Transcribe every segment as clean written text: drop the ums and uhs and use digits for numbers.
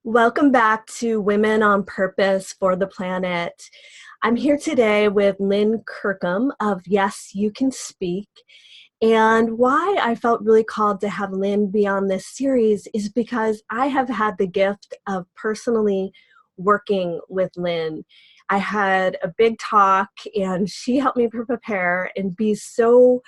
Welcome back to Women on Purpose for the Planet. I'm here today with Lynn Kirkham of Yes, You Can Speak. And why I felt really called to have Lynn be on this series is because I have had the gift of personally working with Lynn. I had a big talk and she helped me prepare and be so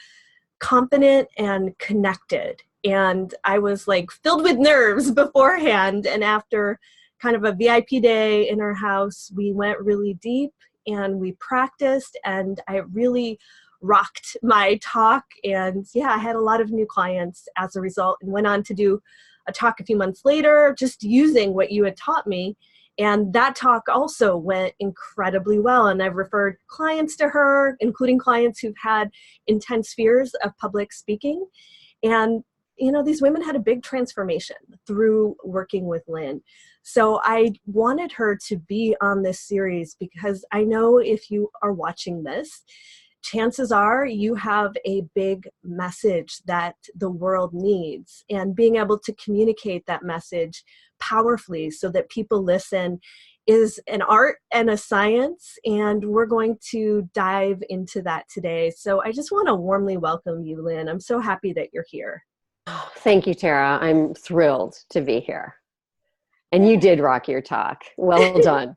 confident and connected. And I was like filled with nerves beforehand. And after kind of a VIP day in our house, we went really deep and we practiced, and I really rocked my talk. And yeah, I had a lot of new clients as a result, and went on to do a talk a few months later, just using what you had taught me. And that talk also went incredibly well. And I've referred clients to her, including clients who've had intense fears of public speaking. And, these women had a big transformation through working with Lynn. So I wanted her to be on this series because I know if you are watching this, chances are you have a big message that the world needs, and being able to communicate that message powerfully so that people listen is an art and a science, and we're going to dive into that today. So I just want to warmly welcome you, Lynn. I'm so happy that you're here. Oh, thank you, Tara. I'm thrilled to be here. And you did rock your talk. Well done.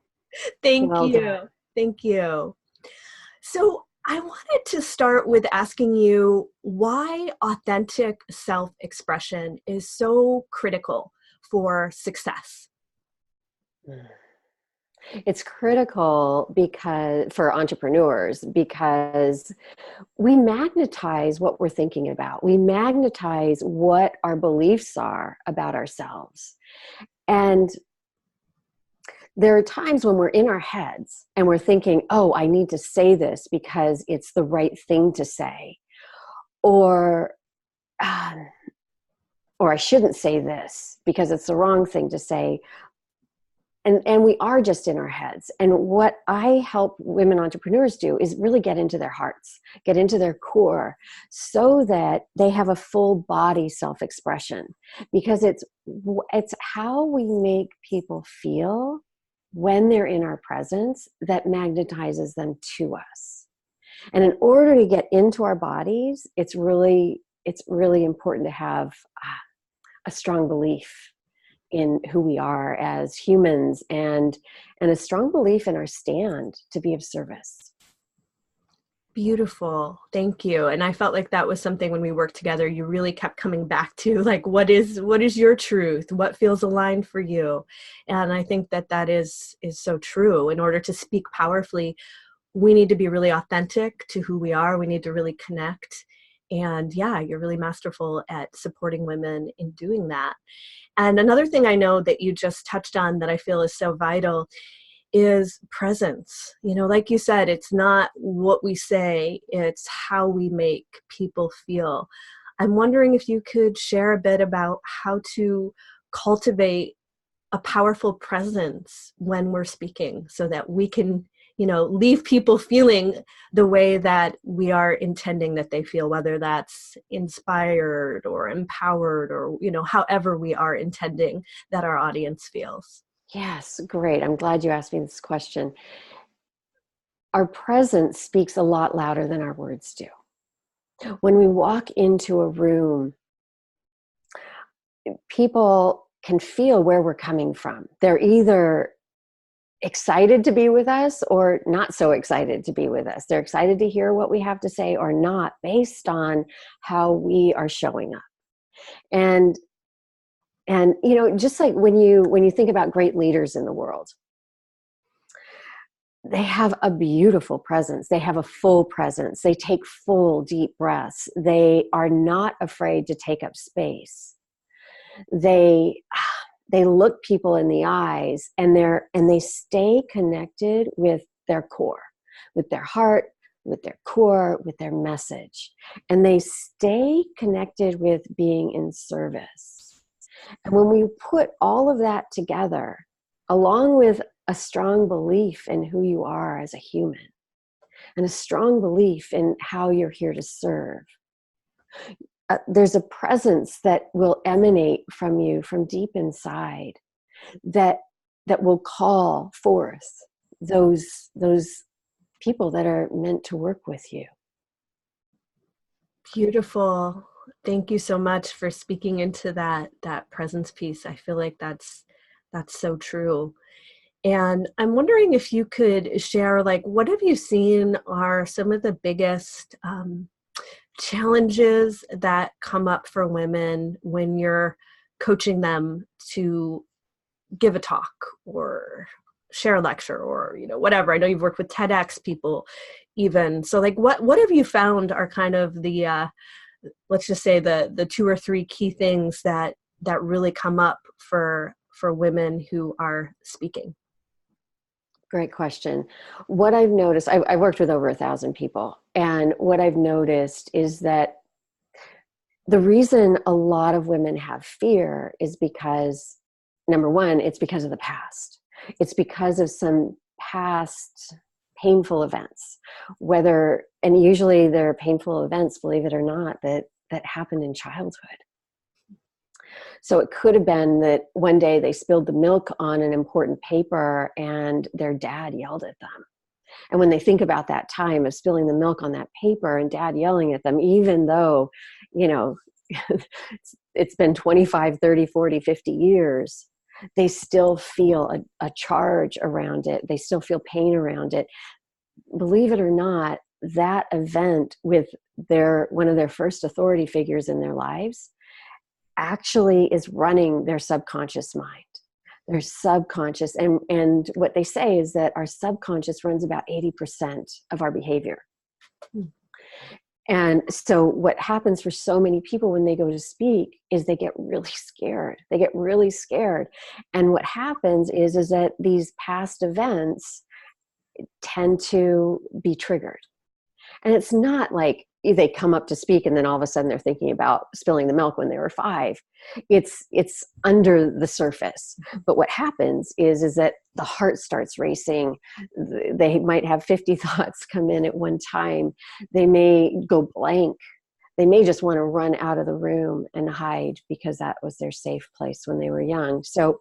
Thank Well you. done. Thank you. So I wanted to start with asking you why authentic self-expression is so critical for success. It's critical for entrepreneurs, because we magnetize what we're thinking about. We magnetize what our beliefs are about ourselves. And there are times when we're in our heads and we're thinking, oh, I need to say this because it's the right thing to say. Or I shouldn't say this because it's the wrong thing to say. And we are just in our heads. And what I help women entrepreneurs do is really get into their hearts, get into their core, so that they have a full body self-expression. Because it's how we make people feel when they're in our presence that magnetizes them to us. And in order to get into our bodies, it's really important to have a strong belief in who we are as humans, and a strong belief in our stand to be of service. Beautiful. Thank you. And I felt like that was something when we worked together, you really kept coming back to, like, what is your truth? What feels aligned for you? And I think that is so true. In order to speak powerfully, we need to be really authentic to who we are. We need to really connect. And yeah, you're really masterful at supporting women in doing that. And another thing I know that you just touched on that I feel is so vital is presence. Like you said, it's not what we say, it's how we make people feel. I'm wondering if you could share a bit about how to cultivate a powerful presence when we're speaking so that we can leave people feeling the way that we are intending that they feel, whether that's inspired or empowered or, however we are intending that our audience feels. Yes, great. I'm glad you asked me this question. Our presence speaks a lot louder than our words do. When we walk into a room, people can feel where we're coming from. They're either excited to be with us or not so excited to be with us. They're excited to hear what we have to say or not, based on how we are showing up. And just like when you think about great leaders in the world, they have a beautiful presence. They have a full presence. They take full, deep breaths. They are not afraid to take up space. They look people in the eyes, and they stay connected with their core, with their heart, with their core, with their message. And they stay connected with being in service. And when we put all of that together, along with a strong belief in who you are as a human, and a strong belief in how you're here to serve, there's a presence that will emanate from you from deep inside that will call forth those people that are meant to work with you. Beautiful. Thank you so much for speaking into that presence piece. I feel like that's so true. And I'm wondering if you could share, like, what have you seen are some of the biggest challenges that come up for women when you're coaching them to give a talk or share a lecture or, whatever. I know you've worked with TEDx people even. So like, what have you found are kind of the, let's just say the 2 or 3 key things that really come up for women who are speaking? Great question. What I've noticed, I worked with over 1,000 people, and what I've noticed is that the reason a lot of women have fear is because, number one, it's because of the past. It's because of some past painful events, and usually they're painful events, believe it or not, that happened in childhood. So it could have been that one day they spilled the milk on an important paper and their dad yelled at them. And when they think about that time of spilling the milk on that paper and dad yelling at them, even though, it's been 25, 30, 40, 50 years, they still feel a charge around it. They still feel pain around it. Believe it or not, that event with one of their first authority figures in their lives actually is running their subconscious mind. Their subconscious, and what they say is that our subconscious runs about 80% of our behavior. And so what happens for so many people when they go to speak is they get really scared. They get really scared. And what happens is that these past events tend to be triggered. And it's not like they come up to speak and then all of a sudden they're thinking about spilling the milk when they were 5. It's under the surface. But what happens is that the heart starts racing. They might have 50 thoughts come in at one time. They may go blank. They may just want to run out of the room and hide because that was their safe place when they were young. So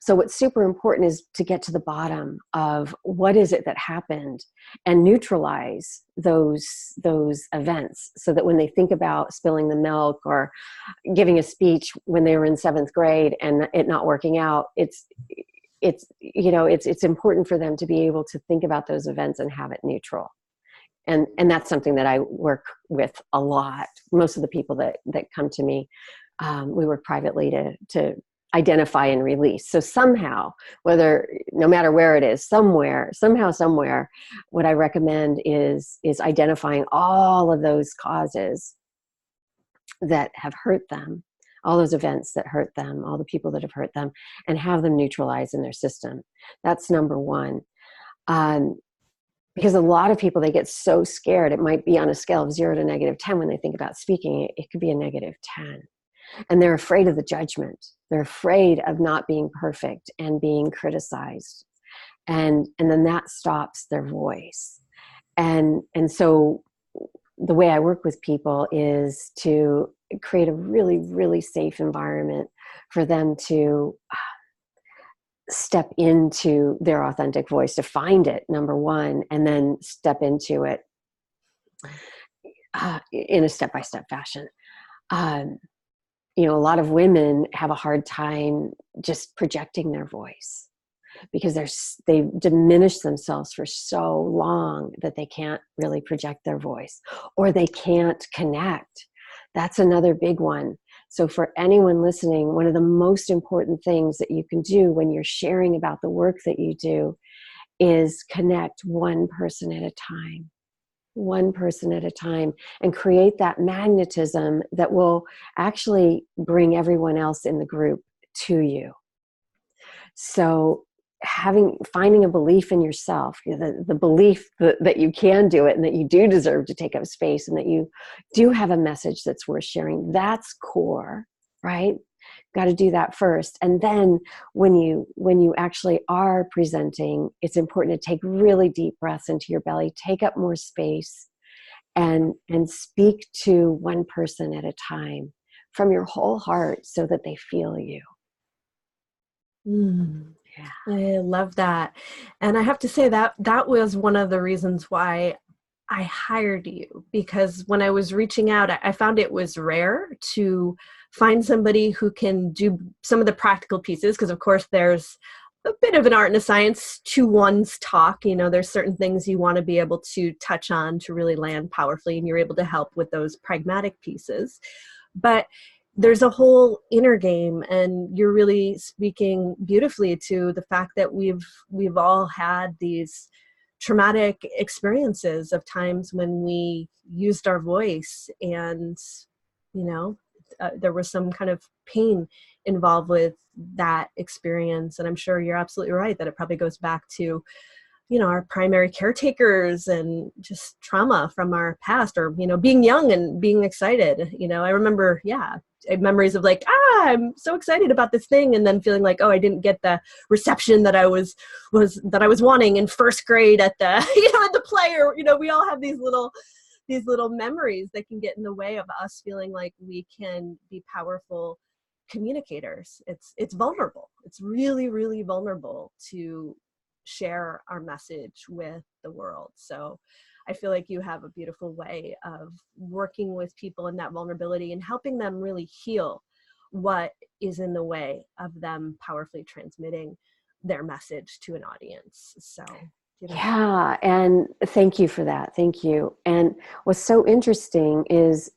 what's super important is to get to the bottom of what is it that happened and neutralize those events, so that when they think about spilling the milk or giving a speech when they were in 7th grade and it not working out, it's important for them to be able to think about those events and have it neutral. And that's something that I work with a lot. Most of the people that come to me, we work privately to identify and release. So somehow, no matter where it is, somewhere, what I recommend is identifying all of those causes that have hurt them, all those events that hurt them, all the people that have hurt them, and have them neutralized in their system. That's number one. Because a lot of people, they get so scared. It might be on a scale of 0 to -10 when they think about speaking. It could be a -10. And they're afraid of the judgment. They're afraid of not being perfect and being criticized. And then that stops their voice. And so the way I work with people is to create a really, really safe environment for them to step into their authentic voice, to find it, number one, and then step into it in a step-by-step fashion. A lot of women have a hard time just projecting their voice because they've diminished themselves for so long that they can't really project their voice, or they can't connect. That's another big one. So for anyone listening, one of the most important things that you can do when you're sharing about the work that you do is connect one person at a time. One person at a time, and create that magnetism that will actually bring everyone else in the group to you. So finding a belief in yourself, the belief that you can do it and that you do deserve to take up space and that you do have a message that's worth sharing, that's core, right? Got to do that first. And then when you actually are presenting, it's important to take really deep breaths into your belly, take up more space, and speak to one person at a time from your whole heart so that they feel you. Mm. Yeah. I love that. And I have to say that that was one of the reasons why I hired you, because when I was reaching out, I found it was rare to find somebody who can do some of the practical pieces. Because, of course, there's a bit of an art and a science to one's talk. You know, there's certain things you want to be able to touch on to really land powerfully, and you're able to help with those pragmatic pieces. But there's a whole inner game, and you're really speaking beautifully to the fact that we've all had these traumatic experiences of times when we used our voice, and you know there was some kind of pain involved with that experience. And I'm sure you're absolutely right that it probably goes back to our primary caretakers and just trauma from our past, or being young and being excited. I remember, I have memories of like, I'm so excited about this thing, and then feeling like, oh, I didn't get the reception that I was wanting in first grade at the at the play. Or we all have these little memories that can get in the way of us feeling like we can be powerful communicators. It's vulnerable. It's really, really vulnerable to share our message with the world. So I feel like you have a beautiful way of working with people in that vulnerability and helping them really heal what is in the way of them powerfully transmitting their message to an audience. So yeah, and thank you for that. Thank you. And what's so interesting is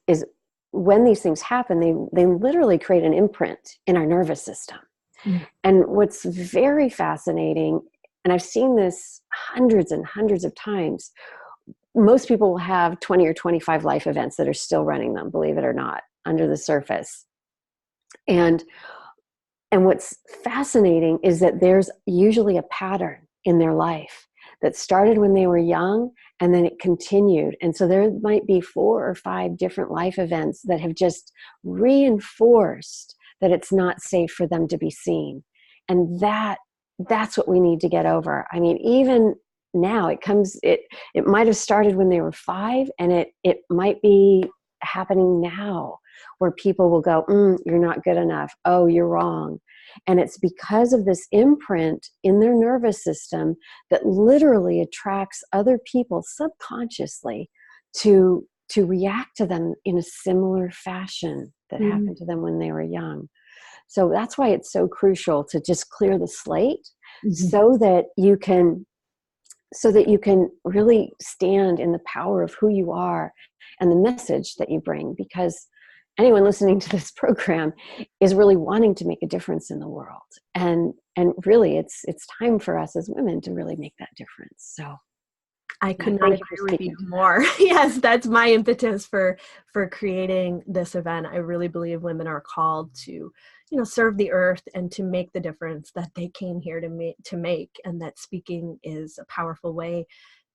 when these things happen, they literally create an imprint in our nervous system. Mm. And what's very fascinating, and I've seen this hundreds and hundreds of times, most people will have 20 or 25 life events that are still running them, believe it or not, under the surface. And what's fascinating is that there's usually a pattern in their life that started when they were young, and then it continued. And so there might be 4 or 5 different life events that have just reinforced that it's not safe for them to be seen. And that's what we need to get over. I mean, even now it might have started when they were 5, and it might be happening now, where people will go, you're not good enough. Oh, you're wrong. And it's because of this imprint in their nervous system that literally attracts other people subconsciously to react to them in a similar fashion that happened to them when they were young. So that's why it's so crucial to just clear the slate, so that you can really stand in the power of who you are and the message that you bring. Because anyone listening to this program is really wanting to make a difference in the world. And really it's time for us as women to really make that difference. So I could not agree with you more. Yes, that's my impetus for creating this event. I really believe women are called to, serve the earth and to make the difference that they came here to make, and that speaking is a powerful way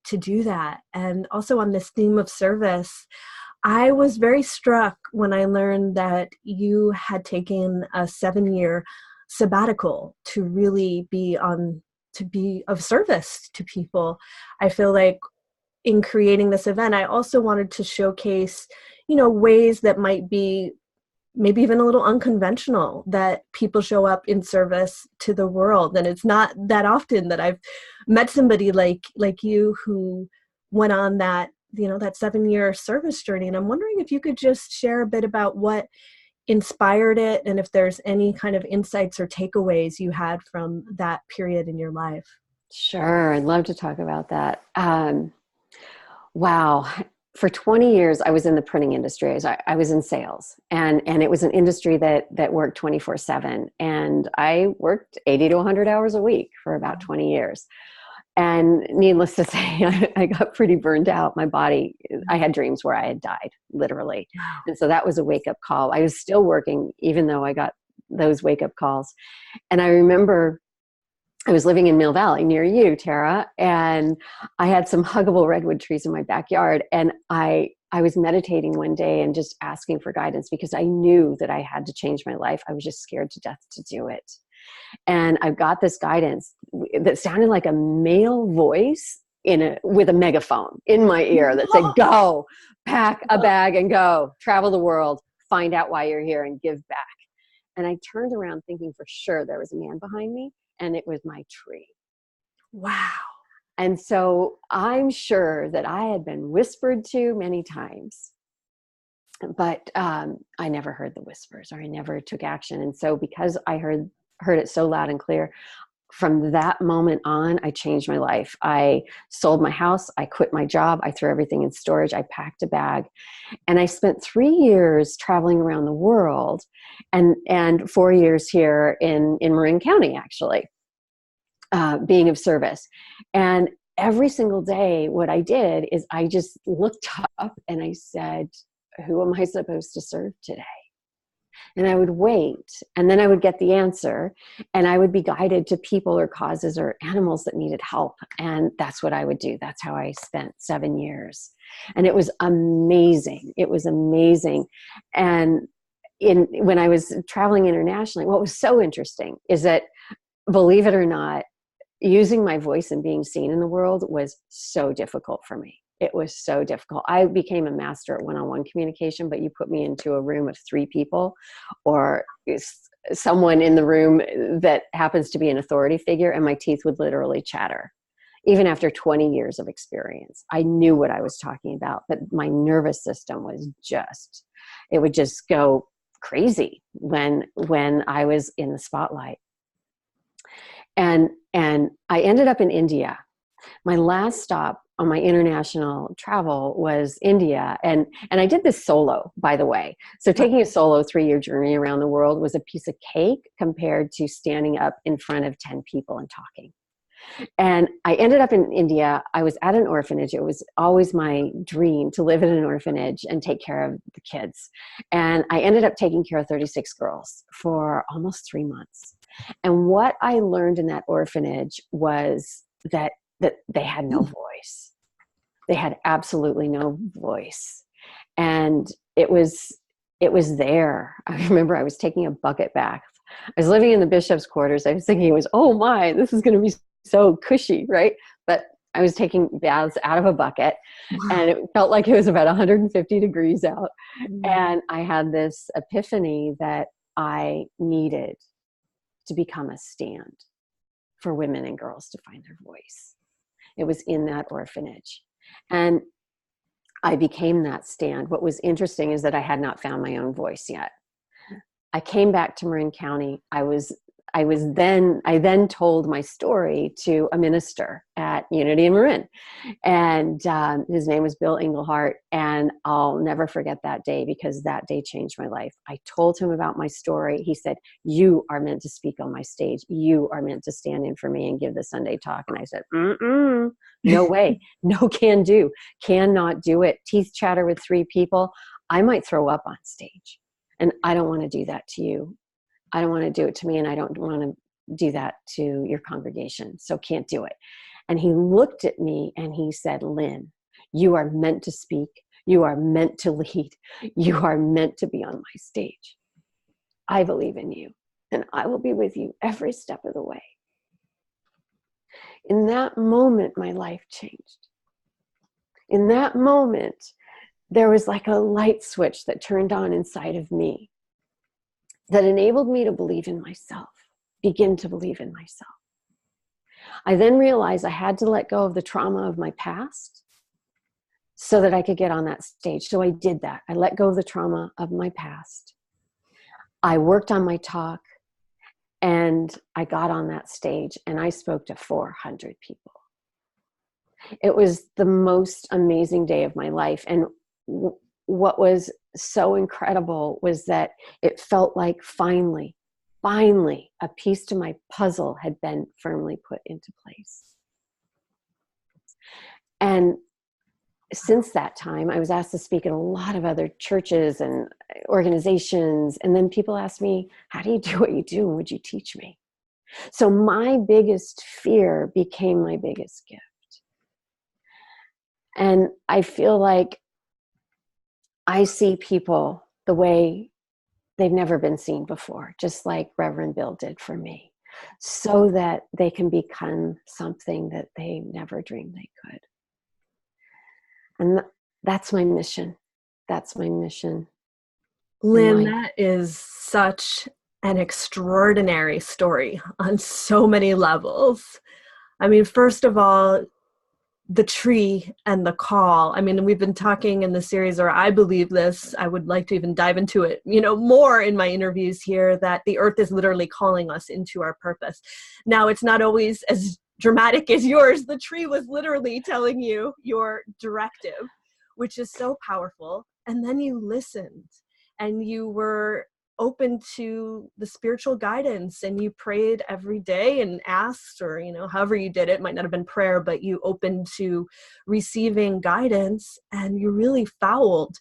to do that. And also on this theme of service, I was very struck when I learned that you had taken a 7-year sabbatical to really be of service to people. I feel like in creating this event, I also wanted to showcase, ways that might be maybe even a little unconventional, that people show up in service to the world. And it's not that often that I've met somebody like you who went on that 7-year service journey. And I'm wondering if you could just share a bit about what inspired it, and if there's any kind of insights or takeaways you had from that period in your life. Sure, I'd love to talk about that. Wow. For 20 years, I was in the printing industry. I was in sales, and it was an industry that worked 24/7. And I worked 80 to 100 hours a week for about 20 years. And needless to say, I got pretty burned out. My body, I had dreams where I had died, literally. And so that was a wake-up call. I was still working, even though I got those wake-up calls. And I remember I was living in Mill Valley near you, Terra, and I had some huggable redwood trees in my backyard. And I was meditating one day and just asking for guidance, because I knew that I had to change my life. I was just scared to death to do it. And I got this guidance that sounded like a male voice with a megaphone in my ear that said, go, pack a bag and go, travel the world, find out why you're here, and give back. And I turned around thinking for sure there was a man behind me, and it was my tree. Wow. And so I'm sure that I had been whispered to many times, but I never heard the whispers, or I never took action. And so because I heard it so loud and clear, from that moment on, I changed my life. I sold my house. I quit my job. I threw everything in storage. I packed a bag, and I spent 3 years traveling around the world, and 4 years here in Marin County, actually, being of service. And every single day, what I did is I just looked up and I said, who am I supposed to serve today? And I would wait, and then I would get the answer, and I would be guided to people or causes or animals that needed help. And that's what I would do. That's how I spent 7 years. And it was amazing. It was amazing. And when I was traveling internationally, what was so interesting is that, believe it or not, using my voice and being seen in the world was so difficult for me. It was so difficult. I became a master at one-on-one communication, but you put me into a room of 3 people, or someone in the room that happens to be an authority figure, and my teeth would literally chatter. Even after 20 years of experience, I knew what I was talking about, but my nervous system was it would just go crazy when I was in the spotlight. And I ended up in India. My last stop on my international travel was India. And I did this solo, by the way. So taking a solo 3-year journey around the world was a piece of cake compared to standing up in front of 10 people and talking. And I ended up in India. I was at an orphanage. It was always my dream to live in an orphanage and take care of the kids. And I ended up taking care of 36 girls for almost 3 months. And what I learned in that orphanage was that they had no voice. They had absolutely no voice. And it was there. I remember I was taking a bucket bath. I was living in the bishop's quarters. I was thinking it was, oh my, this is going to be so cushy, right? But I was taking baths out of a bucket, and it felt like it was about 150 degrees out. And I had this epiphany that I needed to become a stand for women and girls to find their voice. It was in that orphanage. And I became that stand. What was interesting is that I had not found my own voice yet. I came back to Marin County. I then told my story to a minister at Unity in Marin, and his name was Bill Englehart, and I'll never forget that day, because that day changed my life. I told him about my story. He said, "You are meant to speak on my stage. You are meant to stand in for me and give the Sunday talk." And I said, no way, no can do, cannot do it. Teeth chatter with 3 people. I might throw up on stage, and I don't want to do that to you. I don't want to do it to me, and I don't want to do that to your congregation. So can't do it. And he looked at me and he said, "Lynn, you are meant to speak. You are meant to lead. You are meant to be on my stage. I believe in you, and I will be with you every step of the way." In that moment, my life changed. In that moment, there was like a light switch that turned on inside of me that enabled me to believe in myself, begin to believe in myself. I then realized I had to let go of the trauma of my past so that I could get on that stage. So I did that. I let go of the trauma of my past. I worked on my talk, and I got on that stage, and I spoke to 400 people. It was the most amazing day of my life. And what was so incredible was that it felt like finally, a piece to my puzzle had been firmly put into place. And since that time, I was asked to speak at a lot of other churches and organizations. And then people asked me, "How do you do what you do? And would you teach me?" So my biggest fear became my biggest gift. And I feel like I see people the way they've never been seen before, just like Reverend Bill did for me, so that they can become something that they never dreamed they could. And that's my mission. That's my mission. Lynn, that is such an extraordinary story on so many levels. I mean, first of all, the tree and the call. I mean, we've been talking in the series, or I believe this, I would like to even dive into it, more in my interviews here, that the earth is literally calling us into our purpose. Now, it's not always as dramatic as yours. The tree was literally telling you your directive, which is so powerful. And then you listened and you were open to the spiritual guidance, and you prayed every day and asked, or however you did it, might not have been prayer, but you opened to receiving guidance, and you really followed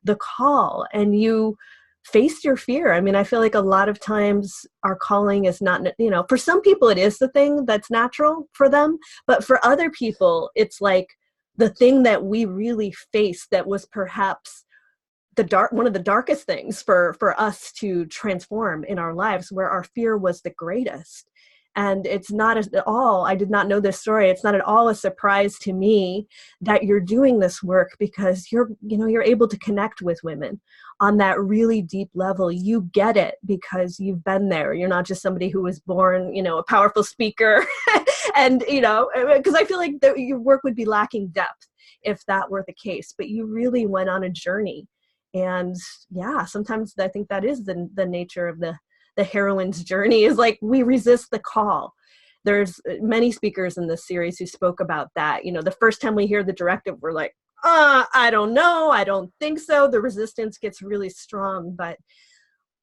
the call, and you faced your fear. I mean, I feel like a lot of times our calling is not, for some people it is the thing that's natural for them, but for other people it's like the thing that we really faced that was perhaps one of the darkest things for us to transform in our lives, where our fear was the greatest. And it's not at all, I did not know this story, it's not at all a surprise to me that you're doing this work, because you're able to connect with women on that really deep level. You get it because you've been there. You're not just somebody who was born, a powerful speaker. And, because I feel like your work would be lacking depth if that were the case, but you really went on a journey. And yeah, sometimes I think that is the nature of the heroine's journey, is like we resist the call. There's many speakers in this series who spoke about that. The first time we hear the directive, we're like, I don't know, I don't think so. The resistance gets really strong, but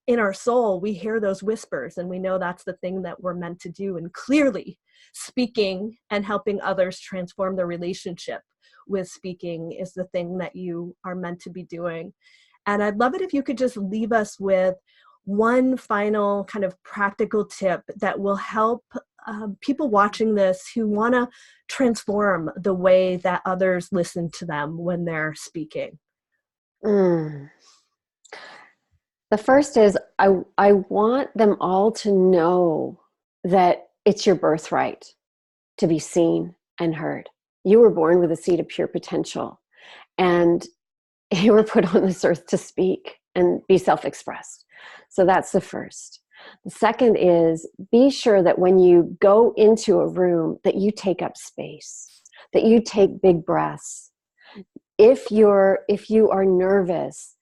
in our soul, we hear those whispers, and we know that's the thing that we're meant to do. And clearly, speaking and helping others transform their relationship with speaking is the thing that you are meant to be doing. And I'd love it if you could just leave us with one final kind of practical tip that will help people watching this who want to transform the way that others listen to them when they're speaking. The first is I want them all to know that it's your birthright to be seen and heard. You were born with a seed of pure potential, and you were put on this earth to speak and be self-expressed. So that's the first. The second is, be sure that when you go into a room that you take up space, that you take big breaths. If you are nervous,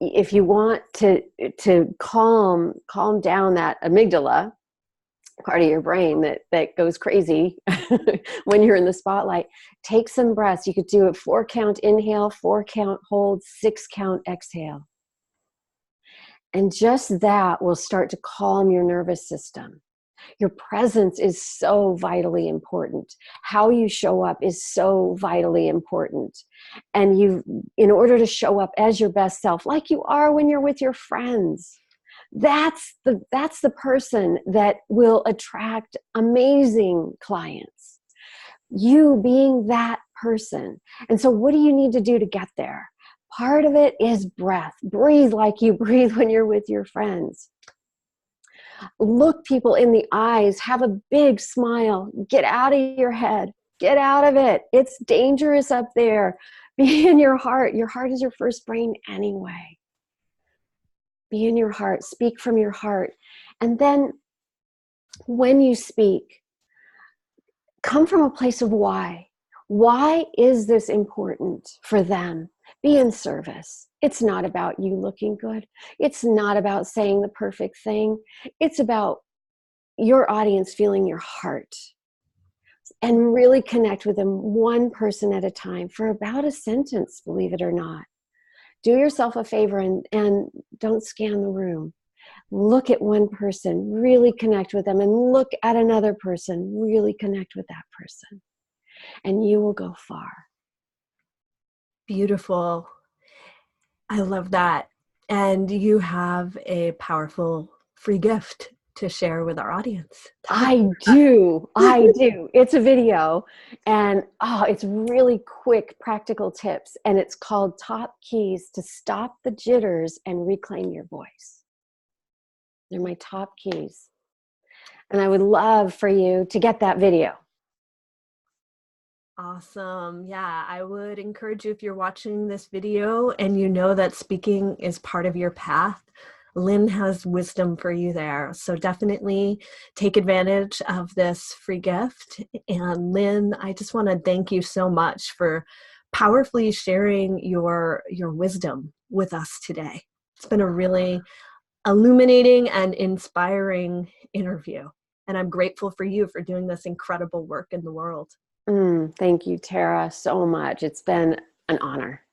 if you want to calm down that amygdala part of your brain that goes crazy when you're in the spotlight, take some breaths. You could do a 4-count inhale, 4-count hold, 6-count exhale. And just that will start to calm your nervous system. Your presence is so vitally important. How you show up is so vitally important. And in order to show up as your best self, like you are when you're with your friends, that's the person that will attract amazing clients. You being that person. And so what do you need to do to get there? Part of it is breath. Breathe like you breathe when you're with your friends. Look people in the eyes. Have a big smile. Get out of your head. Get out of it. It's dangerous up there. Be in your heart. Your heart is your first brain anyway. Be in your heart. Speak from your heart. And then when you speak, come from a place of why. Why is this important for them? Be in service. It's not about you looking good. It's not about saying the perfect thing. It's about your audience feeling your heart. And really connect with them one person at a time for about a sentence, believe it or not. Do yourself a favor and don't scan the room. Look at one person, really connect with them, and look at another person, really connect with that person. And you will go far. Beautiful. I love that. And you have a powerful free gift to share with our audience. I do. It's a video, and it's really quick, practical tips. And it's called Top Keys to Stop the Jitters and Reclaim Your Voice. They're my top keys. And I would love for you to get that video. Awesome. Yeah, I would encourage you, if you're watching this video and you know that speaking is part of your path, Lynn has wisdom for you there. So definitely take advantage of this free gift. And Lynn, I just want to thank you so much for powerfully sharing your wisdom with us today. It's been a really illuminating and inspiring interview. And I'm grateful for you for doing this incredible work in the world. Thank you, Tara, so much. It's been an honor.